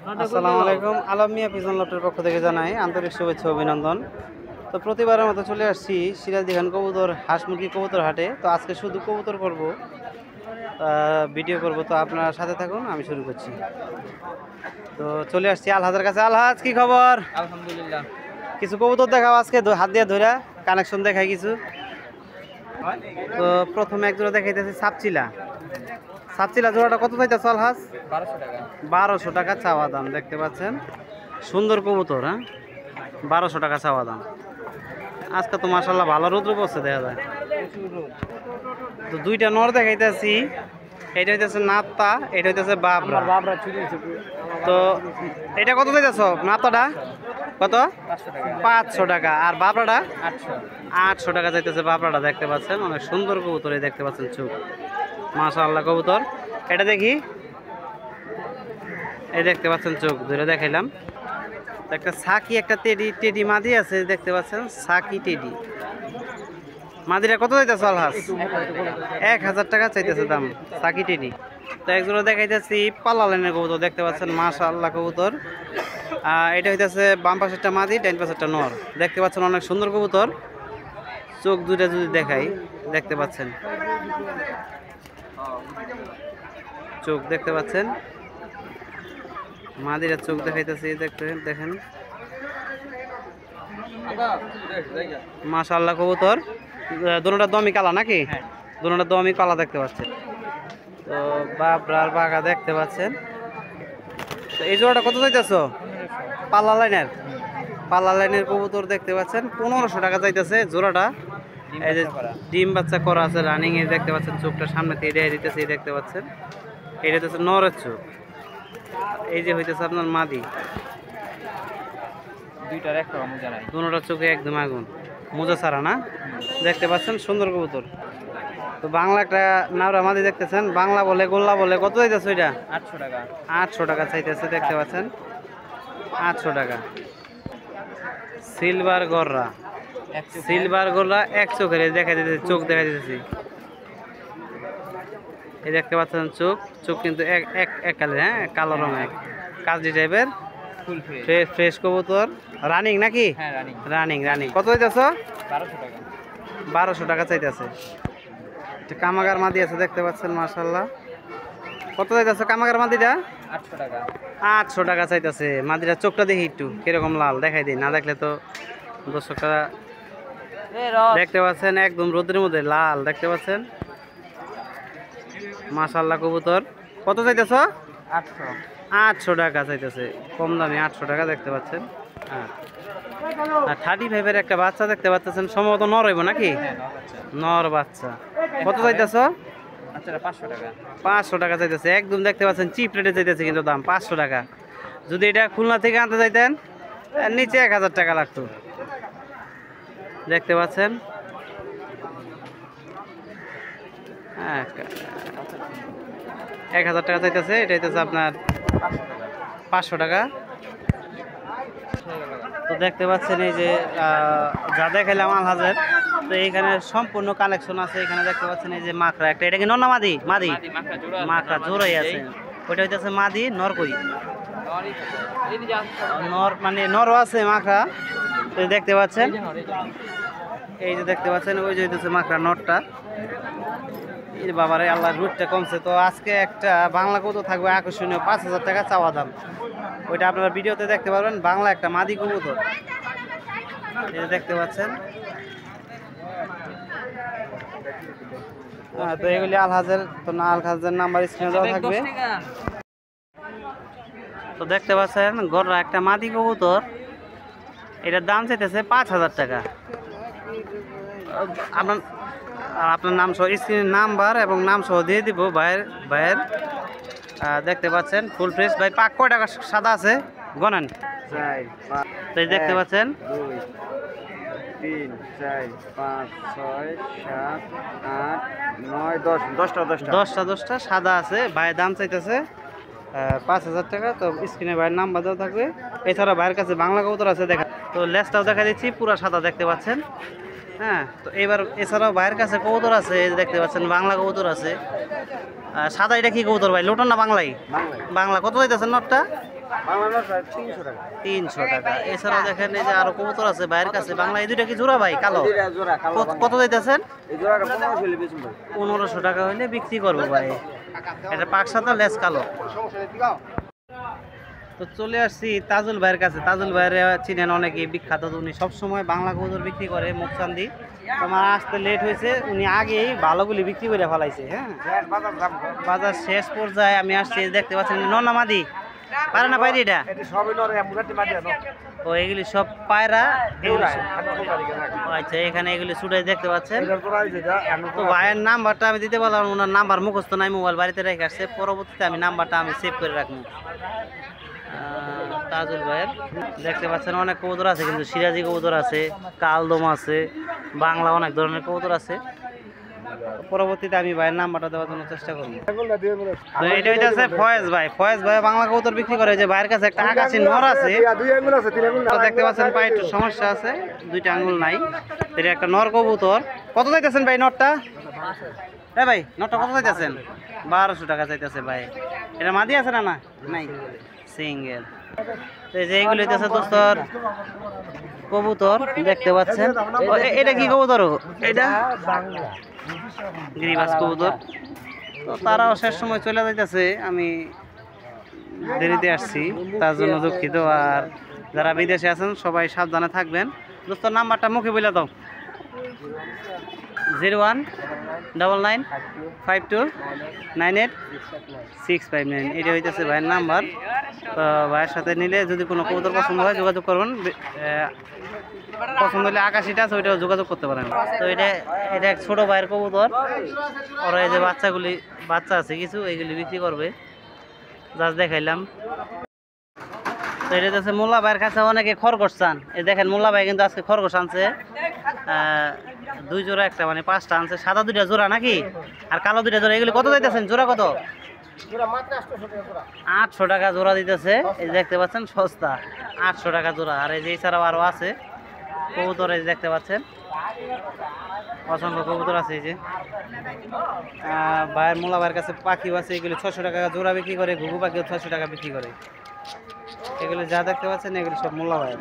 আসসালামু আলাইকুম। আলম মিয়া পিজন লটের পক্ষ থেকে জানাই আন্তরিক শুভেচ্ছা অভিনন্দন। তো প্রতিবারের মতো চলে আসছি সিরাজদি খান কবুতর হাঁস মুরগি কবুতর হাটে। তো আজকে শুধু কবুতর করব, ভিডিও করব। তো আপনারা সাথে থাকুন, আমি শুরু করছি। তো চলে আসছি আলহাজের কাছে। আলহাজ, কি খবর? আলহামদুলিল্লাহ। কিছু কবুতর দেখাও আজকে, হাত দিয়ে ধরা কানেকশন দেখাই কিছু। তো প্রথমে এক জোড়া দেখাইতেছি সাপচিলা। সাপচিলা জোড়াটা কত চাইতেছ আলহাজ? 1200 টাকা। 1200 টাকা চাওয়া দাম। দেখতে পাচ্ছেন সুন্দর কবুতর। হ্যাঁ, 1200 টাকা চাওয়া দাম। আজকে তো মাশাল্লাহ ভালো রৌদ্র পড়ছে, দেখা যায়। তো দুইটা নর দেখাইতেছি। এটা হইতেছে নাপ্তা, এটা হইতেছে বাবরা। তো এটা কত চাইতেছ? নাপ্তাটা কত? 500 টাকা। আর বাবরাটা 800 টাকা চাইতেছে। বাবরাটা দেখতে পাচ্ছেন, অনেক সুন্দর কবুতর। এই দেখতে পাচ্ছেন চোখ, মাশাআল্লাহ কবুতর। এটা দেখি, এই দেখতে পাচ্ছেন চোখ ধরে দেখাইলাম। একটা সাকি, একটা টেডি মাদি আছে, দেখতে পাচ্ছেন সাকি টেডি মাদিরা কত চাইতেছে আলহাজ? 1000 টাকা চাইতেছে দাম সাকি টেডি। তো একজোড়া দেখাইতেছি পাল্লা লাইনের কবুতর, দেখতে পাচ্ছেন মাশাআল্লাহ কবুতর। এটা হইতেছে বাম পাশেরটা মাদি, ডাইন পাশেরটা নর। দেখতে পাচ্ছেন অনেক সুন্দর কবুতর। চোখ দুইটা যদি দেখাই, দেখতে পাচ্ছেন চোখ, দেখতে পাচ্ছেন মাদিরা চোখ দেখাইতেছি, দেখেন মাশাআল্লাহ কবুতর। দুটোটা দমি কালা নাকি? দুটোটা দমি কালা দেখতে পাচ্ছেন। তো বাবরার বাঘা দেখতে পাচ্ছেন। তো এই জোড়াটা কত চাইতেছ? পাল্লা লাইনের কবুতর দেখতে পাচ্ছেন 1500 টাকা চাইতেছে জোড়াটা। এই যে ডিম বাচ্চা করা আছে রানিং এ, দেখতে পাচ্ছেন চোখটা সামনে থেকে দিয়ে দিতেছে, দেখতে পাচ্ছেন। এটা হচ্ছে নরের চোখ। এই যে হইতেছে আপনার মাদি, দুইটার একটা মোজা নাই। দুটোটা চোখে একদম আগুন, মোজা ছাড়া না। দেখতে পাচ্ছেন সুন্দর কবুতর। তো বাংলা একটা নাওরা মাদি দেখতেছেন, বাংলা বলে গোল্লা বলে। কত চাইতেছে ওইটা? 800 টাকা। 800 টাকা চাইতেছে, দেখতে পাচ্ছেন 800 টাকা। সিলভার গররা, এক চোখের দেখা দিতেছে, চোখ দেখা দিতেছি। এই দেখতে পাচ্ছেন চোখ কিন্তু এক কালের, হ্যাঁ কালো রঙের, কাজী টাইপের, ফুল ফ্রেশ কবুতর। রানিং নাকি? হ্যাঁ, রানিং। কত চাইতেছ? 1200 টাকা। 1200 টাকা চাইতেছে। কামাগার মাদি আছে, দেখতে পাচ্ছেন মাশাআল্লাহ। কত চাইতেছে কামাগার মাদিটা? 800 টাকা। 800 টাকা চাইতেছে। মাদিরা চোখটা দেখি একটু কিরকম লাল, দেখাই দিই, না দেখলে তো দর্শকরা। দেখতে পাচ্ছেন একদম রোদের মধ্যে লাল, দেখতে পাচ্ছেন মাশাআল্লাহ কবুতর। কত চাইতেছ? 800। 800 টাকা চাইতেছে, কম দামি 800 টাকা, দেখতে পাচ্ছেন। হ্যাঁ, আর 35-এর একটা বাচ্চা দেখতে পাচ্ছেন, সম্ভবত নর হইব নাকি? নর বাচ্চা। কত চাইতেছ? আচ্ছা, 500 টাকা। 500 টাকা চাইতেছে, একদম দেখতে পাচ্ছেন চিপ রেটে চাইতেছে কিন্তু দাম 500 টাকা। যদি এটা খুলনা থেকে আনতে চাইতেন নিচে 1000 টাকা লাগতো, দেখতে পাচ্ছেন। হ্যাঁ, 1000 টাকা চাইতেছে। এটা হইতেছে আপনার 500 টাকা। তো দেখতে পাচ্ছেন এই যে যা দেখাইলাম আলহাজের, তো এইখানে সম্পূর্ণ কালেকশন আছে। এখানে দেখতে পাচ্ছেন এই যে মাকড়া একটা, এটা কি নর না মাদি? মাকড়া জোড়াই আছে। ওইটা হইতেছে মাদি, নর কই? নর মানে নরও আছে মাকড়া, তো দেখতে পাচ্ছেন। এই যে দেখতে পাচ্ছেন, ওই যে হইতেছে মাকড়া, নরটা। এই বাবারে আল্লাহ, রুটটা কমছে। তো আজকে একটা বাংলা কবুতর থাকবে আকর্ষণীয়, 5000 টাকা চাওয়া দাম। ওইটা আপনারা ভিডিওতে দেখতে পারবেন, বাংলা একটা মাদি কবুতর। এই দেখতে পাচ্ছেন। হ্যাঁ, তো এগুলি আলহাজের। তো না, আলহাজের নাম্বার স্ক্রিনে দেওয়া থাকবে। তো দেখতে পাচ্ছেন গররা একটা মাদি কবুতর, এটার দাম চাইতেছে 5000 টাকা। আপনার নাম সহ স্ক্রিনের নাম্বার এবং নাম সহ দিয়ে দিব ভাইয়ের। দেখতে পাচ্ছেন ফুল ফ্রেশ। ভাই পাক কয় টাকা সাদা আছে গনেন? তো দেখতে পাচ্ছেন 2, 3, 4, 5, 6, 7, 8, 9, 10টা সাদা আছে। ভাইয়ের দাম চাইতেছে 5000 টাকা। তো স্ক্রিনে ভাইয়ের নাম্বার দেওয়া থাকবে। এছাড়া ভাইয়ের কাছে বাংলা কবুতর আছে, দেখা। তো লেজটাও দেখা দিচ্ছি, পুরা সাদা, দেখতে পাচ্ছেন। হ্যাঁ, তো এবার এছাড়াও ভাইয়ের কাছে কবুতর আছে, দেখতে পাচ্ছেন বাংলা কবুতর আছে। সাদা এটা কি কবুতর ভাই? লোটন না বাংলাই? বাংলা। কত চাইতেছেন নটটা? 300 টাকা। এছাড়াও দেখেন এই যে আরো কবুতর আছে ভাইয়ের কাছে বাংলা। এই দুইটা কি জোড়া ভাই কালো? কত যাইতেছেন? 1500 টাকা হইলে বিক্রি করবো ভাই। এটা পাক সাদা লেস কালো। তো চলে আসছি তাজুল ভাইয়ের কাছে। তাজুল ভাইয়ের চিনেন অনেকে, বিখ্যাত। উনি সবসময় বাংলা কবুতর বিক্রি করে মুখচান্দি। তোমার আসতে লেট হয়েছে, উনি আগেই ভালোগুলি বিক্রি করে ফেলাইছে। হ্যাঁ, বাজার শেষ পর্যায়ে আমি আসছি। দেখতে পাচ্ছেন নন্না মাদি পারে না পাইরি এটা? ও এগুলি সব পায়রা। আচ্ছা, এখানে এগুলি ছুটাই দেখতে পাচ্ছেন। তো ভাইয়ের নাম্বারটা আমি দিতে পারলাম, ওনার নাম্বার মুখস্থ নাই, মোবাইল বাড়িতে রেখে আসছে। পরবর্তীতে আমি নাম্বারটা আমি সেভ করে রাখবো। তাজুল ভাইয়ের দেখতে পাচ্ছেন অনেক কবুতর আছে, কিন্তু সিরাজি কবুতর আছে, কালদম আছে, বাংলা অনেক ধরনের কবুতর আছে। পরবর্তীতে আমি ভাইয়ের নাম্বারটা দেওয়ার জন্য চেষ্টা করবো। তো এটা হইতেছে ফয়েজ ভাই। ফয়েজ ভাই বাংলা কবুতর বিক্রি করে। যে ভাইয়ের কাছে একটা আকাশি নর আছে, তো দেখতে পাচ্ছেন পায়ে একটু সমস্যা আছে, 2টা আঙ্গুল নাই। এটা একটা নর কবুতর। কত চাইতেছেন ভাই নরটা? হ্যাঁ ভাই, নরটা কত চাইতেছেন? 1200 টাকা চাইতেছে ভাই। এটা মাদি আছে না? না নাই, সিঙ্গেল। তো এই যে এইগুলো হইতেছে দোস্তর কবুতর দেখতে পাচ্ছেন। এটা কি কবুতর? এটা গিরিবাজ কবুতর। তো তারাও শেষ সময় চলে যাইতেছে, আমি দেরিতে আসছি, তার জন্য দুঃখিত। আর যারা বিদেশে আছেন সবাই সাবধানে থাকবেন। দোস্তর নাম্বারটা মুখে বলে দাও। 01995298 এটা হইতেছে ভাইয়ের নাম্বার। তো ভাইয়ের সাথে নিলে যদি কোনো কবুতর পছন্দ হয় যোগাযোগ করবেন। পছন্দ হলে আকাশিটা আছে, ওইটাও যোগাযোগ করতে পারেন। তো এটা এক ছোটো ভাইয়ের কবুতর। ওরা এই যে বাচ্চা আছে কিছু, এইগুলি বিক্রি করবে, জাস্ট দেখাইলাম। তো এটা হচ্ছে মোল্লা ভাইয়ের কাছে অনেকে খরগোশ চান। এই দেখেন মোল্লা ভাই কিন্তু আজকে খরগোশ আনছে 2 জোড়া, একটা মানে 5টা আনছে। সাদা 2টা জোড়া নাকি, আর কালো 2টা জোড়া। এগুলি কত দিতেছেন জোড়া? কত? 800 টাকা জোড়া দিতেছে। এই দেখতে পাচ্ছেন সস্তা, 800 টাকা জোড়া। আর এই যে এছাড়াও আরও আছে কবুতর, এই দেখতে পাচ্ছেন অসংখ্য কবুতর আছে। এই যে ভাইয়ের মোল্লা ভাইয়ের কাছে পাখিও আছে। এগুলি 600 টাকা জোড়া বিক্রি করে। ঘুঘু পাখিও 600 টাকা বিক্রি করে। এগুলি যা দেখতে পাচ্ছেন এগুলি সব মোল্লা ভাইয়ের।